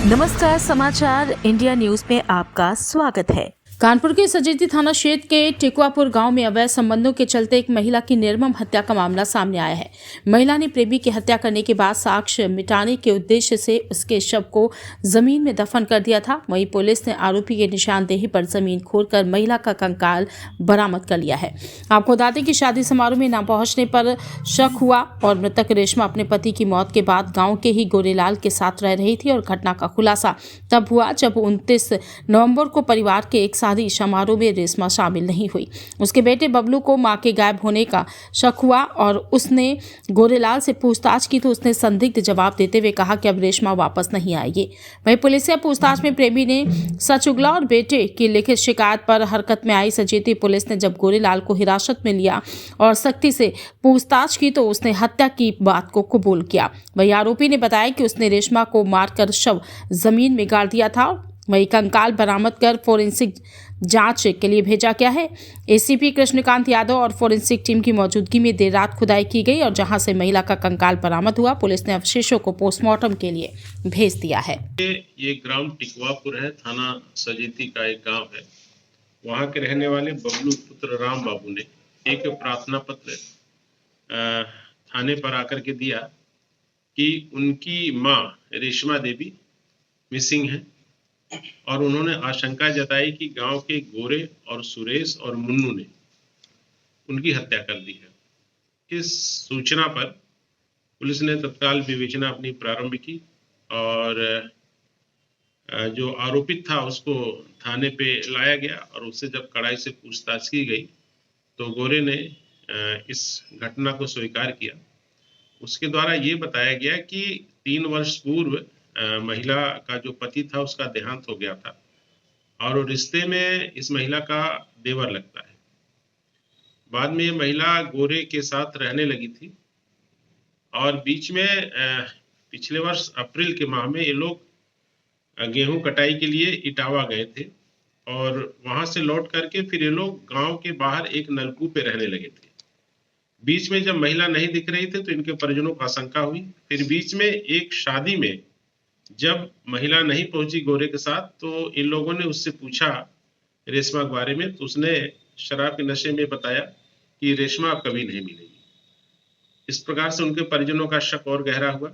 नमस्कार, समाचार India news में आपका स्वागत है। कानपुर के सजेती थाना क्षेत्र के टेकुआपुर गांव में अवैध संबंधों के चलते एक महिला की निर्मम हत्या का मामला सामने आया है। महिला ने प्रेमी की हत्या करने के बाद साक्ष्य मिटाने के उद्देश्य से उसके शव को जमीन में दफन कर दिया था। वहीं पुलिस ने आरोपी की निशानदेही पर जमीन खोदकर महिला का कंकाल बरामद कर लिया है। आपको बता दें कि शादी समारोह में न पहुंचने पर शक हुआ और मृतक रेशमा अपने पति की मौत के बाद गाँव के ही गोरेलाल के साथ रह रही थी और घटना का खुलासा तब हुआ जब 29 नवंबर को परिवार के एक शादी समारोह में रेशमा शामिल नहीं हुई। उसके बेटे बबलू को मां के गायब होने का शक हुआ और उसने गोरेलाल से पूछताछ की तो उसने संदिग्ध जवाब देते हुए कहा कि अब रेशमा वापस नहीं आएगी। वहीं पुलिस से पूछताछ में प्रेमी ने सच उगला और बेटे की लिखित शिकायत पर हरकत में आई सजेती पुलिस ने जब गोरेलाल को हिरासत में लिया और सख्ती से पूछताछ की तो उसने हत्या की बात को कबूल किया। वहीं आरोपी ने बताया कि उसने रेशमा को मारकर शव जमीन में गाड़ दिया था। वही कंकाल बरामद कर फोरेंसिक जांच के लिए भेजा गया है। एसीपी कृष्णकांत यादव और फोरेंसिक टीम की मौजूदगी में देर रात खुदाई की गई और जहां से महिला का कंकाल बरामद हुआ, पुलिस ने अवशेषों को पोस्टमार्टम के लिए भेज दिया है। ये ग्राम टिकवापुर है, थाना सजेती का एक गांव है। वहां के रहने वाले बबलू पुत्र राम बाबू ने एक प्रार्थना पत्र थाने पर आकर के दिया कि उनकी मां रेशमा देवी मिसिंग है और उन्होंने आशंका जताई कि गांव के गोरे और सुरेश और मुन्नू ने उनकी हत्या कर दी है। इस सूचना पर पुलिस ने तत्काल विवेचना अपनी प्रारंभ की और जो आरोपित था उसको थाने पे लाया गया और उससे जब कड़ाई से पूछताछ की गई तो गोरे ने इस घटना को स्वीकार किया। उसके द्वारा ये बताया गया कि 3 वर्ष पूर्व महिला का जो पति था उसका देहांत हो गया था और रिश्ते में इस महिला का देवर लगता है। बाद में ये महिला गोरे के साथ रहने लगी थी और बीच में पिछले वर्ष अप्रैल के माह में ये लोग गेहूं कटाई के लिए इटावा गए थे और वहां से लौट करके फिर ये लोग गांव के बाहर एक नलकूप पे रहने लगे थे। बीच में जब महिला नहीं दिख रही थी तो इनके परिजनों को आशंका हुई। फिर बीच में एक शादी में जब महिला नहीं पहुंची गोरे के साथ तो इन लोगों ने उससे पूछा रेशमा के बारे में, तो उसने शराब के नशे में बताया कि रेशमा अब कभी नहीं मिलेगी। इस प्रकार से उनके परिजनों का शक और गहरा हुआ।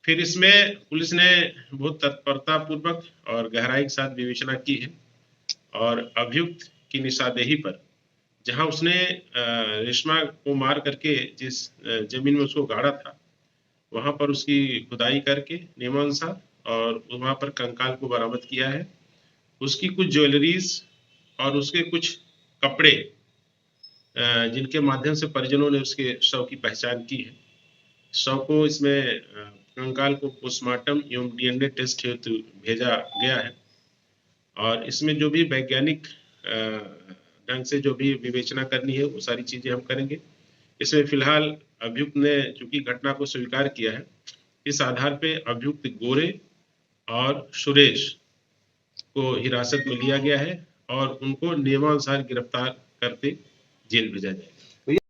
फिर इसमें पुलिस ने बहुत तत्परता पूर्वक और गहराई के साथ विवेचना की है और अभियुक्त की निशानदेही पर जहां उसने रेशमा को मार करके जिस जमीन में उसको गाड़ा था वहां पर उसकी खुदाई करके नियमानुसार और वहां पर कंकाल को बरामद किया है। उसकी कुछ ज्वेलरीज और उसके कुछ कपड़े जिनके माध्यम से परिजनों ने उसके शव की पहचान की है। शव को इसमें कंकाल को पोस्टमार्टम एवं डीएनए टेस्ट हेतु भेजा गया है और इसमें जो भी वैज्ञानिक ढंग से जो भी विवेचना करनी है वो सारी चीजें हम करेंगे। इसमें फिलहाल अभियुक्त ने चूंकि घटना को स्वीकार किया है, इस आधार पे अभियुक्त गोरे और सुरेश को हिरासत में लिया गया है और उनको नियमानुसार गिरफ्तार करके जेल भेजा जाएगा।